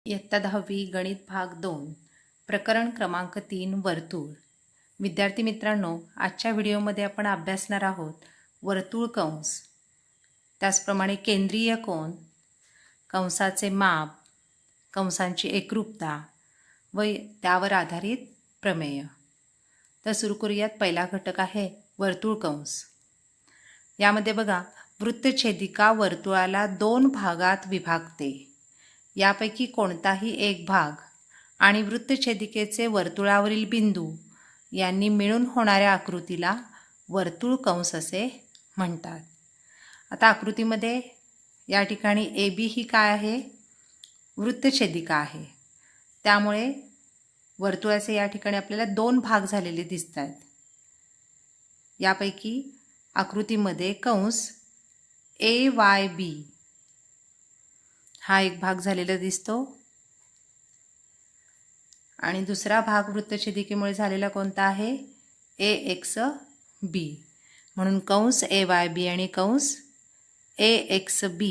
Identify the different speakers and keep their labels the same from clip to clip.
Speaker 1: इयत्ता 10वी गणित भाग 2 प्रकरण क्रमांक 3 वर्तुळ. विद्यार्थी मित्रांनो, आजच्या व्हिडिओमध्ये आपण अभ्यासणार आहोत वर्तुळ कंस, त्याचप्रमाणे केंद्रीय कोन, कंसाचे माप, कंसांची एकरूपता व त्यावर आधारित प्रमेय. तर सुरू करूयात. पहिला घटक आहे वर्तुळ कंस. यामध्ये बघा, वृत्तछेदिका वर्तुळाला 2 भागात विभागते. यापैकी कोणताही एक भाग आणि वृत्तछेदिकेचे वर्तुळावरील बिंदू यांनी मिळून होणाऱ्या आकृतीला वर्तुळ कंस असे म्हणतात. आता आकृतीमध्ये या ठिकाणी ए बी ही काय आहे? वृत्तछेदिका आहे. त्यामुळे वर्तुळाचे या ठिकाणी आपल्याला 2 भाग झालेले दिसत आहेत. यापैकी आकृतीमध्ये कंस AYB हा एक भाग झालेला दिसतो आणि दुसरा भाग वृत्तछेदिकेमुळे झालेला कोणता आहे? AXB. म्हणून कंस AYB आणि कंस AXB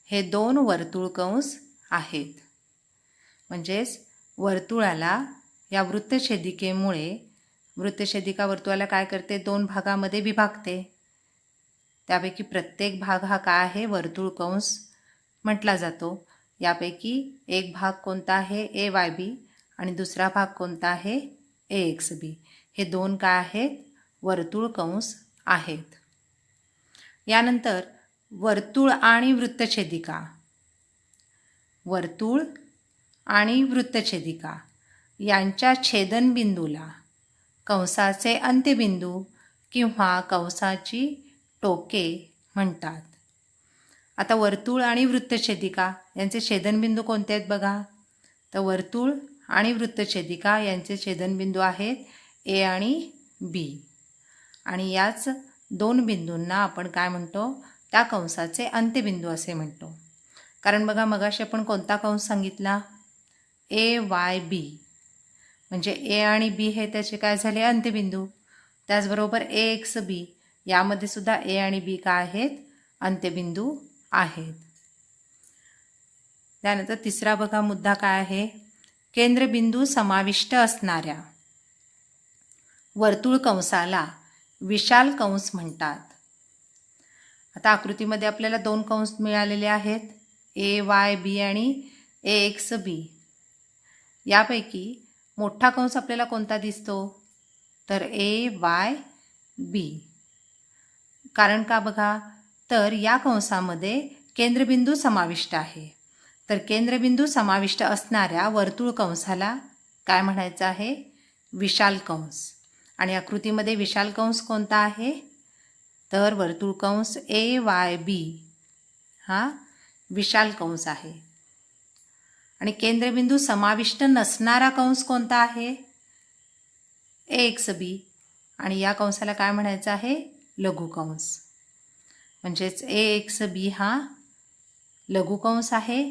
Speaker 1: हे 2 वर्तुळ कंस आहेत. म्हणजेच वर्तुळाला या वृत्तछेदिकेमुळे वृत्तछेदिका वर्तुळाला काय करते? 2 भागामध्ये विभागते. त्यापैकी प्रत्येक भाग हा काय आहे? वर्तुळ कंस म्हटला जातो. यापैकी एक भाग कोणता आहे? AYB आणि दुसरा भाग कोणता आहे? AXB. हे 2 काय आहेत? वर्तुळ कंस आहेत. यानंतर वर्तुळ आणि वृत्तछेदिका. वर्तुळ आणि वृत्तछेदिका यांच्या छेदनबिंदूला कंसाचे अंत्यबिंदू किंवा कंसाची टोके म्हणतात. आता वर्तुळ आणि वृत्तछेदिका यांचे छेदनबिंदू कोणते आहेत बघा. तर वर्तुळ आणि वृत्तछेदिका यांचे छेदनबिंदू आहेत A आणि B. आणि याच 2 बिंदूंना आपण काय म्हणतो? त्या कंसाचे अंत्यबिंदू असे म्हणतो. कारण बघा, मगाशी आपण कोणता कंस सांगितला? AYB. म्हणजे A आणि B हे त्याचे काय झाले? अंत्यबिंदू. त्याचबरोबर AXB यामध्ये सुद्धा A आणि B काय आहेत? अंत्यबिंदू आहेत. त्यानंतर तिसरा बघा मुद्दा काय आहे? केंद्रबिंदू समाविष्ट असणाऱ्या वर्तुळ कंसाला विशाल कंस म्हणतात. आता आकृतीमध्ये आपल्याला 2 कंस मिळालेले आहेत, AYB आणि AXB. यापैकी मोठा कंस आपल्याला कोणता दिसतो? तर AYB. कारण का बघा, तर या कंसामध्ये केंद्रबिंदू समाविष्ट आहे. तर केंद्रबिंदू समाविष्ट असणाऱ्या वर्तुळ कंसाला काय म्हणायचं आहे? विशाल कंस. आणि आकृतीमध्ये विशाल कंस कोणता आहे? तर वर्तुळ कंस AYB हा विशाल कंस आहे. आणि केंद्रबिंदू समाविष्ट नसणारा कंस कोणता आहे? AXB. आणि या कंसाला काय म्हणायचं आहे? लघु कंस. म्हणजेच AXB हा लघु कंस आहे,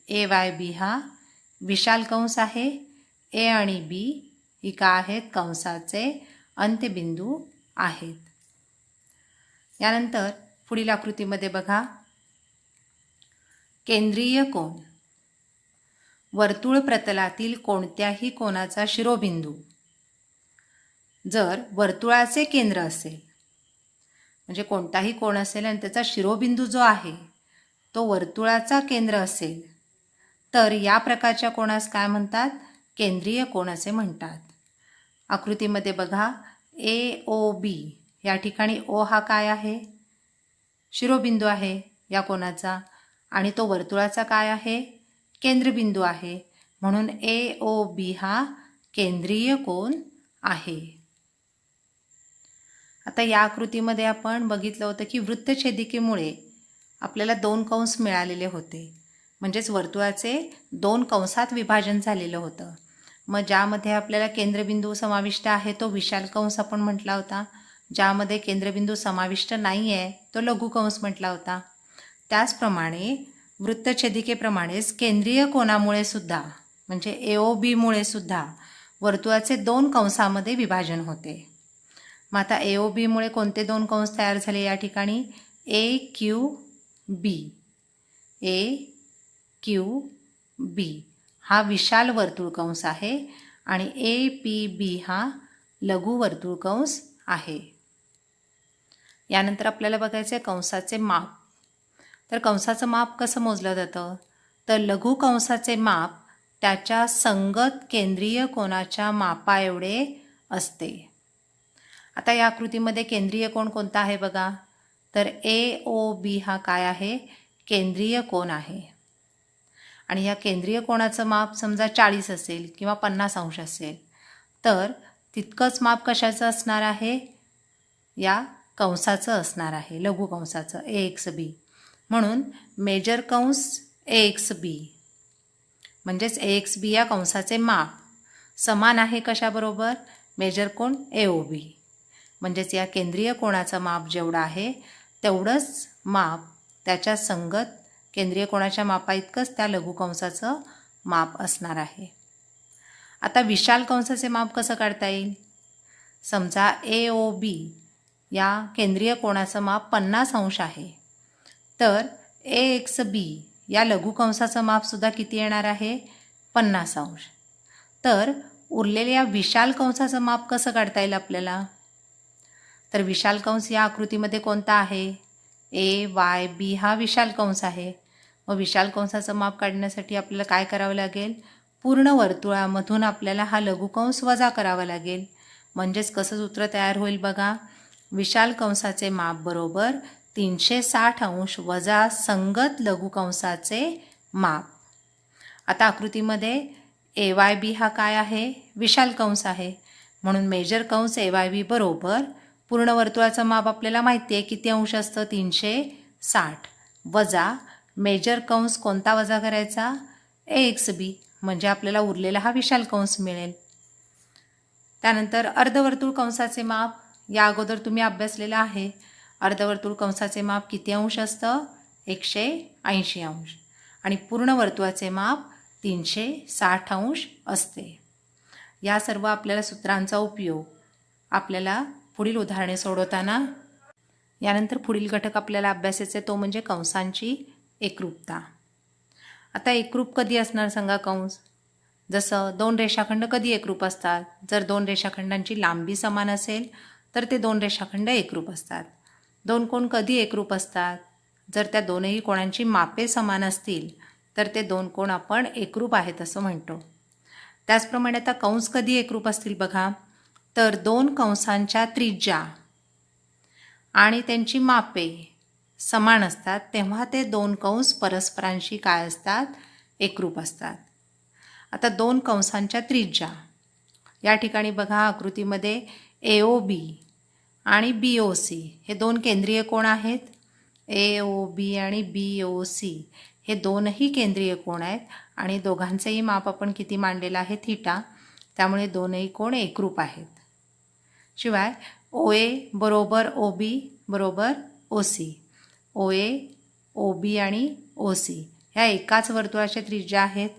Speaker 1: AYB हा विशाल कंस आहे. A आणि B ही काय आहेत? कंसाचे अंत्यबिंदू आहेत. यानंतर पुढील आकृतीमध्ये बघा, केंद्रीय कोन. वर्तुळ प्रतलातील कोणत्याही कोनाचा शिरोबिंदू जर वर्तुळाचे केंद्र असेल, म्हणजे कोणताही कोन असेल आणि त्याचा शिरोबिंदू जो आहे तो वर्तुळाचा केंद्र असेल, तर या प्रकारच्या कोनास काय म्हणतात? केंद्रीय कोन असे म्हणतात. आकृतीमध्ये बघा, AOB या ठिकाणी O हा काय आहे? शिरोबिंदू आहे या कोनाचा, आणि तो वर्तुळाचा काय आहे? केंद्रबिंदू आहे. म्हणून AOB हा केंद्रीय कोन आहे. आता या आकृतीमध्ये आपण बघितलं होतं की वृत्तछेदिकेमुळे आपल्याला 2 कंस मिळालेले होते. म्हणजेच वर्तुळाचे 2 कंसात विभाजन झालेलं होतं. मग ज्यामध्ये आपल्याला केंद्रबिंदू समाविष्ट आहे तो विशाल कंस आपण म्हटला होता. ज्यामध्ये केंद्रबिंदू समाविष्ट नाही आहे तो लघु कंस म्हटला होता. त्याचप्रमाणे वृत्तछेदिकेप्रमाणेच केंद्रीय कोनामुळे सुद्धा, म्हणजे AOB सुद्धा वर्तुळाचे 2 कंसामध्ये विभाजन होते. मग आता AOB मुळे कोणते 2 कंस तयार झाले या ठिकाणी? AQB. AQB बी हा विशाल वर्तुळ कंस आहे आणि ए पी बी हा लघु वर्तुळ कंस आहे. यानंतर आपल्याला बघायचं आहे कंसाचे माप. तर कंसाचं माप कसं मोजलं जातं? तर लघु कंसाचे माप त्याच्या संगत केंद्रीय कोनाच्या मापा एवढे असते. आता या आकृतीमध्ये केंद्रीय कोन कोणता आहे बघा. तर ए ओ बी हा काय आहे? केंद्रीय कोन आहे. आणि या केंद्रीय कोनाचं माप समजा 40 असेल किंवा 50 अंश असेल तर तितकंच माप कशाचं असणार आहे? या कंसाचं असणार आहे, लघु कंसाचं ए एक्स बी. म्हणून मेजर कंस ए एक्स बी म्हणजेच ए एक्स बी या कंसाचे माप समान आहे कशाबरोबर? मेजर कोन ए ओ बी. म्हणजेच या केंद्रीय कोनाचं माप जेवढं आहे तेवढंच माप त्याच्या संगत केंद्रीय कोनाच्या मापा इतकंच त्या लघु कंसाचं माप असणार आहे. आता विशाल कंसाचे माप कसं काढता येईल? समजा ए ओ बी या केंद्रीय कोनाचं माप 50 अंश आहे तर ए एक्स बी या लघु कंसाचं मापसुद्धा किती येणार आहे? 50 अंश. तर उरलेल्या या विशाल कंसाचं माप कसं काढता येईल आपल्याला? तर विशाल कंस या आकृतीमध्ये कोणता आहे? ए वाय बी हा विशाल कंस आहे. मग विशाल कंसाचं माप काढण्यासाठी आपल्याला काय करावं लागेल? पूर्ण वर्तुळामधून आपल्याला हा लघु कंस वजा करावा लागेल. म्हणजेच कसं सूत्र तयार होईल बघा. विशाल कंसाचे माप बरोबर 360 अंश वजा संगत लघु कंसाचे माप. आता आकृतीमध्ये ए वाय बी हा काय आहे? विशाल कंस आहे. म्हणून मेजर कंस ए वाय बी बरोबर पूर्ण वर्तुळाचं माप आपल्याला माहिती आहे किती अंश असतं? 360 वजा मेजर कंस कोणता वजा करायचा? ए एक्स बी. म्हणजे आपल्याला उरलेला हा विशाल कंस मिळेल. त्यानंतर अर्धवर्तुळ कंसाचे माप या अगोदर तुम्ही अभ्यासलेलं आहे. अर्धवर्तुळ कंसाचे माप किती अंश असतं? 180 अंश. आणि पूर्ण वर्तुळाचे माप 360 अंश असते. या सर्व आपल्याला सूत्रांचा उपयोग आपल्याला पुढील उदाहरणे सोडवताना यानंतर पुढील घटक आपल्याला अभ्यासायचे तो म्हणजे कंसांची एकरूपता. आता एकरूप कधी असणार सांगा कंस? जसं दोन रेषाखंड कधी एकरूप असतात? जर दोन रेषाखंडांची लांबी समान असेल तर ते दोन रेषाखंड एकरूप असतात. दोन कोण कधी एकरूप असतात? जर त्या दोनही कोणांची मापे समान असतील तर ते दोन कोण आपण एकरूप आहेत असं म्हणतो. त्याचप्रमाणे आता कंस कधी एकरूप असतील बघा. तर दोन कंसांच्या त्रिज्या आणि त्यांची मापे समान असतात तेव्हा ते दोन कंस परस्परांशी काय असतात? एकरूप असतात. आता दोन कंसांच्या त्रिज्या या ठिकाणी बघा आकृतीमध्ये ए ओ बी आणि बी ओ सी हे दोन केंद्रीय कोण आहेत. ए ओ बी आणि बी ओ सी हे दोनही केंद्रीय कोण आहेत आणि दोघांचेही माप आपण किती मांडलेलं आहे? थीटा. त्यामुळे दोनही कोण एकरूप आहेत. शिवाय ओ ए बरोबर ओ बी बरोबर ओ सी. ओ ए ओ बी आणि ओ सी ह्या एकाच वर्तुळाच्या त्रिज्या आहेत.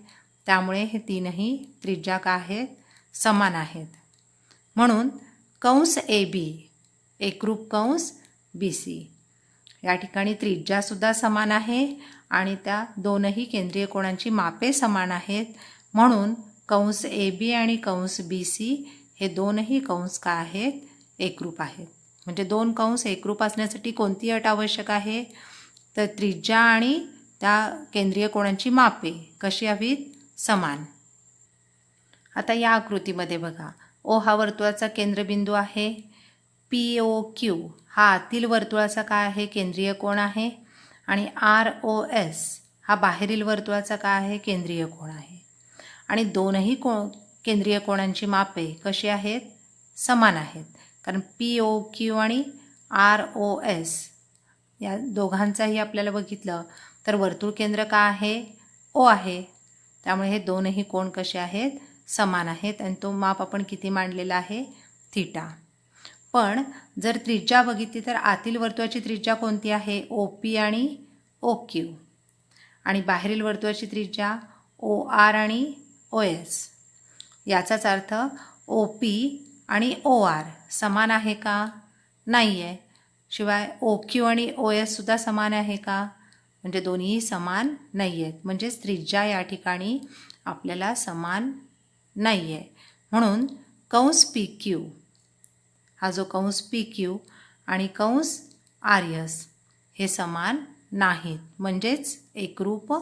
Speaker 1: त्यामुळे हे तीनही त्रिज्या काय आहेत? समान आहेत. म्हणून कंस ए बी एकरूप कंस बी सी. या ठिकाणी त्रिज्यासुद्धा समान आहे आणि त्या दोनही केंद्रीय कोणांची मापे समान आहेत. म्हणून कंस ए बी आणि कंस बी सी हे दोनही कंस काय आहेत? एकरूप आहेत. म्हणजे दोन कंस एकरूप असण्यासाठी कोणती अट आवश्यक आहे? तर त्रिज्या आणि त्या केंद्रीय कोणांची मापे कशी हवीत? समान. आता या आकृतीमध्ये बघा ओ हा वर्तुळाचा केंद्रबिंदू आहे. पी ओ क्यू हा आतील वर्तुळाचा काय आहे? केंद्रीय कोण आहे. आणि आर ओ एस हा बाहेरील वर्तुळाचा काय आहे? केंद्रीय कोण आहे. आणि दोनही केंद्रीय कोणांची मापे कशी आहेत? समान आहेत. कारण पी ओ क्यू आणि आर ओ एस या दोघांचाही आपल्याला बघितलं तर वर्तुळ केंद्र काय आहे? ओ आहे. त्यामुळे हे दोनही कोण कसे आहेत? समान आहेत आणि तो माप आपण किती मांडलेला आहे? थीटा. पण जर त्रिज्या बघितली तर आतील वर्तुळाची त्रिज्या कोणती आहे? ओ पी आणि ओ क्यू. आणि बाहेरील वर्तुळाची त्रिज्या ओ आर आणि ओ एस. याचाच अर्थ ओ पी आणि ओ आर समान आहे का? नाही आहे. शिवाय ओ क्यू आणि ओ एस सुद्धा समान आहे का? म्हणजे दोन्ही समान नाही आहेत, म्हणजेच त्रिज्या या ठिकाणी आपल्याला समान नाही आहे. म्हणून कंस पी क्यू, हा जो कंस पी क्यू आणि कंस आर एस हे समान नाहीत, म्हणजेच एकरूप